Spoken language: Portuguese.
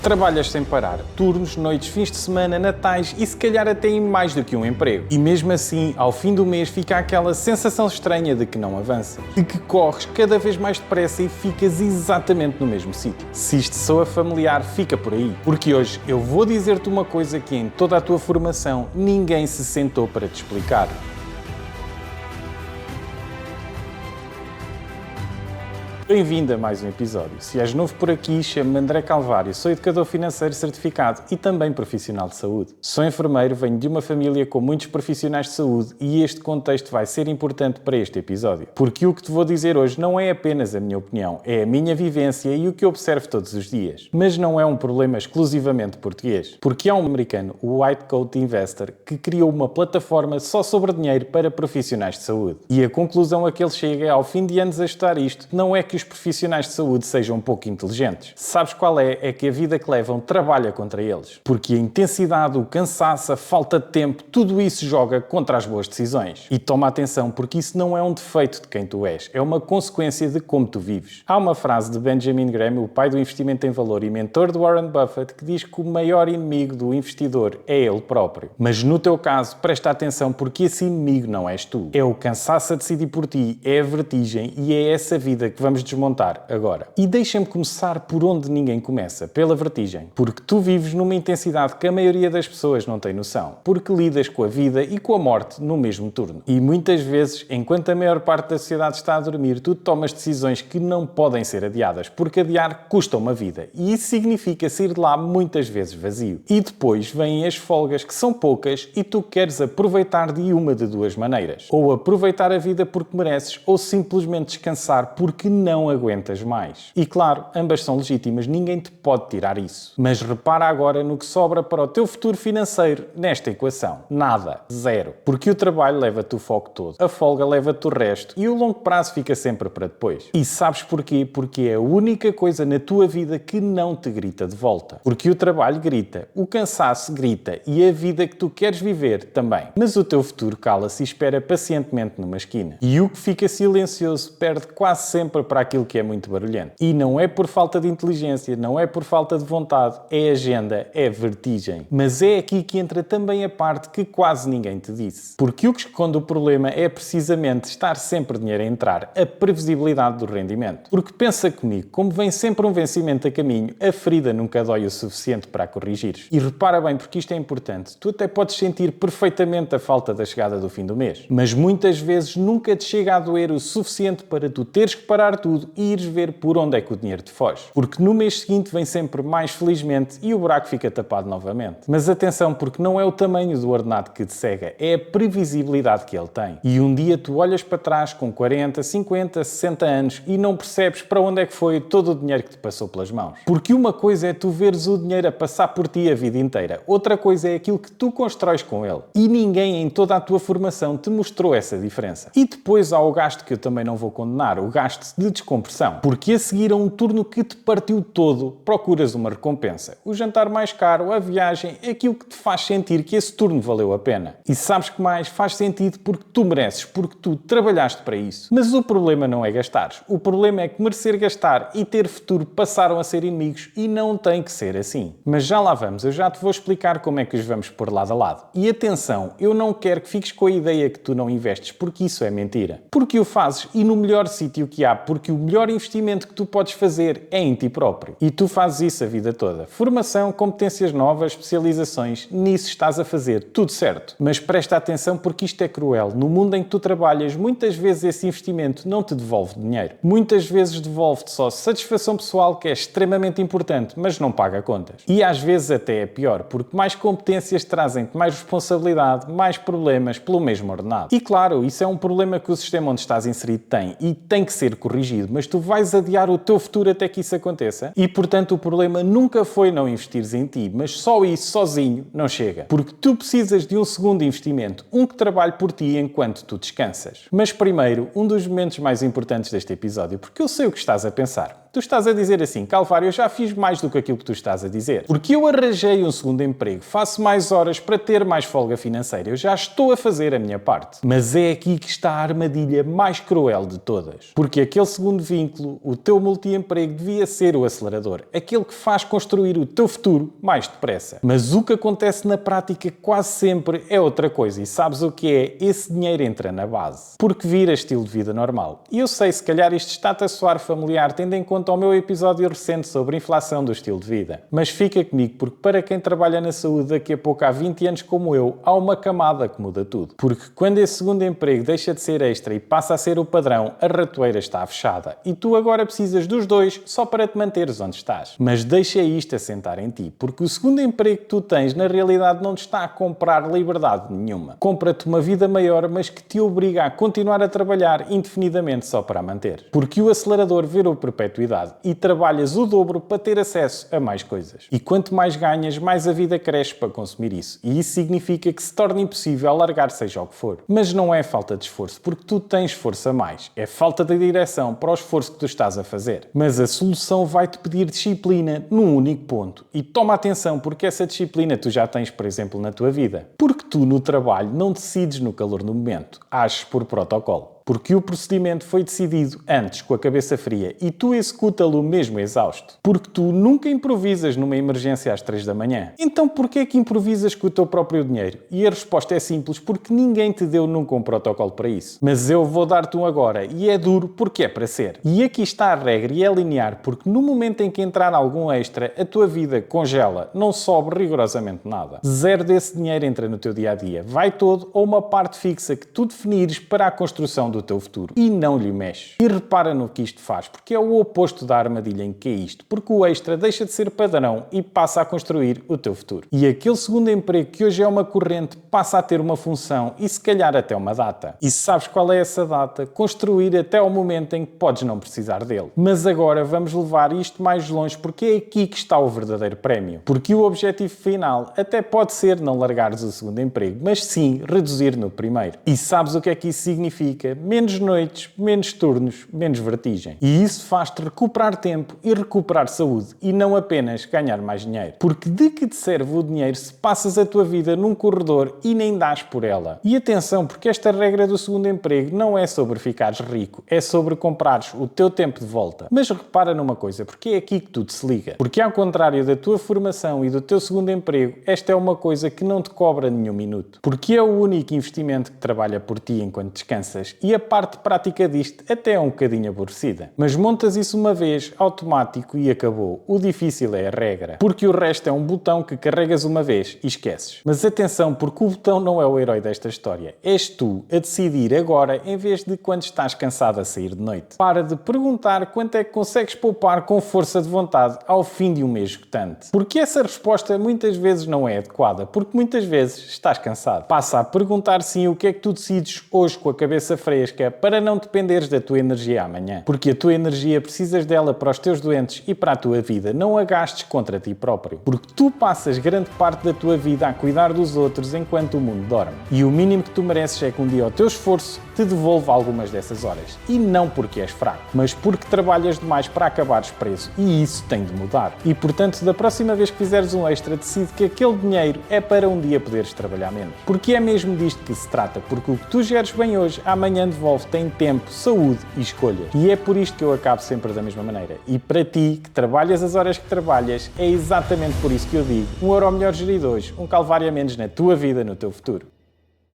Trabalhas sem parar, turnos, noites, fins de semana, natais e se calhar até em mais do que um emprego. E mesmo assim, ao fim do mês fica aquela sensação estranha de que não avanças, de que corres cada vez mais depressa e ficas exatamente no mesmo sítio. Se isto soa familiar, fica por aí, porque hoje eu vou dizer-te uma coisa que em toda a tua formação ninguém se sentou para te explicar. Bem-vindo a mais um episódio. Se és novo por aqui, chamo-me André Calvário, sou educador financeiro certificado e também profissional de saúde. Sou enfermeiro, venho de uma família com muitos profissionais de saúde e este contexto vai ser importante para este episódio. Porque o que te vou dizer hoje não é apenas a minha opinião, é a minha vivência e o que eu observo todos os dias. Mas não é um problema exclusivamente português. Porque há um americano, o White Coat Investor, que criou uma plataforma só sobre dinheiro para profissionais de saúde. E a conclusão a que ele chega ao fim de anos a estudar isto não é que os profissionais de saúde sejam um pouco inteligentes. Sabes qual é? É que a vida que levam trabalha contra eles. Porque a intensidade, o cansaço, a falta de tempo, tudo isso joga contra as boas decisões. E toma atenção, porque isso não é um defeito de quem tu és, é uma consequência de como tu vives. Há uma frase de Benjamin Graham, o pai do investimento em valor e mentor de Warren Buffett, que diz que o maior inimigo do investidor é ele próprio. Mas no teu caso, presta atenção, porque esse inimigo não és tu. É o cansaço a decidir por ti, é a vertigem e é essa vida que vamos desmontar agora. E deixa-me começar por onde ninguém começa, pela vertigem. Porque tu vives numa intensidade que a maioria das pessoas não tem noção. Porque lidas com a vida e com a morte no mesmo turno. E muitas vezes, enquanto a maior parte da sociedade está a dormir, tu tomas decisões que não podem ser adiadas, porque adiar custa uma vida. E isso significa sair de lá muitas vezes vazio. E depois vêm as folgas, que são poucas, e tu queres aproveitar de uma de duas maneiras. Ou aproveitar a vida porque mereces, ou simplesmente descansar porque não aguentas mais. E claro, ambas são legítimas, ninguém te pode tirar isso. Mas repara agora no que sobra para o teu futuro financeiro nesta equação. Nada. Zero. Porque o trabalho leva-te o foco todo, a folga leva-te o resto e o longo prazo fica sempre para depois. E sabes porquê? Porque é a única coisa na tua vida que não te grita de volta. Porque o trabalho grita, o cansaço grita e a vida que tu queres viver também. Mas o teu futuro cala-se e espera pacientemente numa esquina. E o que fica silencioso perde quase sempre para aquilo que é muito barulhento. E não é por falta de inteligência, não é por falta de vontade, é agenda, é vertigem. Mas é aqui que entra também a parte que quase ninguém te disse. Porque o que esconde o problema é precisamente estar sempre dinheiro a entrar, a previsibilidade do rendimento. Porque pensa comigo, como vem sempre um vencimento a caminho, a ferida nunca dói o suficiente para a corrigires. E repara bem, porque isto é importante, tu até podes sentir perfeitamente a falta da chegada do fim do mês. Mas muitas vezes nunca te chega a doer o suficiente para tu teres que parar tudo e ires ver por onde é que o dinheiro te foge. Porque no mês seguinte vem sempre mais felizmente e o buraco fica tapado novamente. Mas atenção, porque não é o tamanho do ordenado que te cega, é a previsibilidade que ele tem. E um dia tu olhas para trás com 40, 50, 60 anos e não percebes para onde é que foi todo o dinheiro que te passou pelas mãos. Porque uma coisa é tu veres o dinheiro a passar por ti a vida inteira, outra coisa é aquilo que tu constróis com ele. E ninguém em toda a tua formação te mostrou essa diferença. E depois há o gasto que eu também não vou condenar, o gasto de descompressão. Porque a seguir a um turno que te partiu todo, procuras uma recompensa. O jantar mais caro, a viagem, é aquilo que te faz sentir que esse turno valeu a pena. E sabes que mais faz sentido porque tu mereces, porque tu trabalhaste para isso. Mas o problema não é gastares. O problema é que merecer gastar e ter futuro passaram a ser inimigos e não tem que ser assim. Mas já lá vamos, eu já te vou explicar como é que os vamos pôr lado a lado. E atenção, eu não quero que fiques com a ideia que tu não investes, porque isso é mentira. Porque o fazes e no melhor sítio que há, porque o melhor investimento que tu podes fazer é em ti próprio. E tu fazes isso a vida toda. Formação, competências novas, especializações, nisso estás a fazer tudo certo. Mas presta atenção porque isto é cruel. No mundo em que tu trabalhas, muitas vezes esse investimento não te devolve dinheiro. Muitas vezes devolve-te só satisfação pessoal, que é extremamente importante, mas não paga contas. E às vezes até é pior, porque mais competências trazem-te mais responsabilidade, mais problemas pelo mesmo ordenado. E claro, isso é um problema que o sistema onde estás inserido tem e tem que ser corrigido, mas tu vais adiar o teu futuro até que isso aconteça e, portanto, o problema nunca foi não investires em ti, mas só isso sozinho não chega. Porque tu precisas de um segundo investimento, um que trabalhe por ti enquanto tu descansas. Mas primeiro, um dos momentos mais importantes deste episódio, porque eu sei o que estás a pensar. Tu estás a dizer assim, Calvário, eu já fiz mais do que aquilo que tu estás a dizer. Porque eu arranjei um segundo emprego, faço mais horas para ter mais folga financeira. Eu já estou a fazer a minha parte. Mas é aqui que está a armadilha mais cruel de todas. Porque aquele segundo vínculo, o teu multiemprego, devia ser o acelerador. Aquele que faz construir o teu futuro mais depressa. Mas o que acontece na prática quase sempre é outra coisa. E sabes o que é? Esse dinheiro entra na base. Porque vira estilo de vida normal. E eu sei, se calhar isto está-te a soar familiar, tendo em conta o meu episódio recente sobre a inflação do estilo de vida. Mas fica comigo, porque para quem trabalha na saúde daqui a pouco há 20 anos como eu, há uma camada que muda tudo. Porque quando esse segundo emprego deixa de ser extra e passa a ser o padrão, a ratoeira está fechada. E tu agora precisas dos dois só para te manteres onde estás. Mas deixa isto assentar em ti, porque o segundo emprego que tu tens na realidade não te está a comprar liberdade nenhuma. Compra-te uma vida maior, mas que te obriga a continuar a trabalhar indefinidamente só para a manter. Porque o acelerador virou perpetuidade e trabalhas o dobro para ter acesso a mais coisas. E quanto mais ganhas, mais a vida cresce para consumir isso. E isso significa que se torna impossível largar seja o que for. Mas não é falta de esforço, porque tu tens força a mais. É falta de direção para o esforço que tu estás a fazer. Mas a solução vai-te pedir disciplina num único ponto. E toma atenção, porque essa disciplina tu já tens, por exemplo, na tua vida. Porque tu no trabalho não decides no calor do momento. Ages por protocolo. Porque o procedimento foi decidido antes, com a cabeça fria, e tu executa-lo mesmo exausto. Porque tu nunca improvisas numa emergência às 3 da manhã. Então porquê é que improvisas com o teu próprio dinheiro? E a resposta é simples, porque ninguém te deu nunca um protocolo para isso. Mas eu vou dar-te um agora, e é duro porque é para ser. E aqui está a regra, e é linear, porque no momento em que entrar algum extra, a tua vida congela, não sobe rigorosamente nada. Zero desse dinheiro entra no teu dia-a-dia. Vai todo ou uma parte fixa que tu definires para a construção do teu futuro. E não lhe mexes. E repara no que isto faz, porque é o oposto da armadilha em que é isto. Porque o extra deixa de ser padrão e passa a construir o teu futuro. E aquele segundo emprego que hoje é uma corrente passa a ter uma função e se calhar até uma data. E sabes qual é essa data? Construir até ao momento em que podes não precisar dele. Mas agora vamos levar isto mais longe, porque é aqui que está o verdadeiro prémio. Porque o objetivo final até pode ser não largares o segundo emprego, mas sim reduzir no primeiro. E sabes o que é que isso significa? Menos noites, menos turnos, menos vertigem. E isso faz-te recuperar tempo e recuperar saúde e não apenas ganhar mais dinheiro. Porque de que te serve o dinheiro se passas a tua vida num corredor e nem dás por ela? E atenção, porque esta regra do segundo emprego não é sobre ficares rico, é sobre comprares o teu tempo de volta. Mas repara numa coisa, porque é aqui que tudo se liga. Porque ao contrário da tua formação e do teu segundo emprego, esta é uma coisa que não te cobra nenhum minuto. Porque é o único investimento que trabalha por ti enquanto descansas e a parte prática disto até é um bocadinho aborrecida. Mas montas isso uma vez, automático e acabou. O difícil é a regra. Porque o resto é um botão que carregas uma vez e esqueces. Mas atenção, porque o botão não é o herói desta história. És tu a decidir agora em vez de quando estás cansado a sair de noite. Para de perguntar quanto é que consegues poupar com força de vontade ao fim de um mês esgotante. Porque essa resposta muitas vezes não é adequada. Porque muitas vezes estás cansado. Passa a perguntar sim o que é que tu decides hoje com a cabeça fresca para não dependeres da tua energia amanhã. Porque a tua energia precisas dela para os teus doentes e para a tua vida. Não a gastes contra ti próprio. Porque tu passas grande parte da tua vida a cuidar dos outros enquanto o mundo dorme. E o mínimo que tu mereces é que um dia o teu esforço te devolva algumas dessas horas. E não porque és fraco, mas porque trabalhas demais para acabares preso. E isso tem de mudar. E portanto, da próxima vez que fizeres um extra, decide que aquele dinheiro é para um dia poderes trabalhar menos. Porque é mesmo disto que se trata. Porque o que tu geres bem hoje, amanhã devolve-te em tempo, saúde e escolhas. E é por isto que eu acabo sempre da mesma maneira. E para ti, que trabalhas as horas que trabalhas, é exatamente por isso que eu digo: 1 euro melhor gerido hoje, um calvário a menos na tua vida, no teu futuro.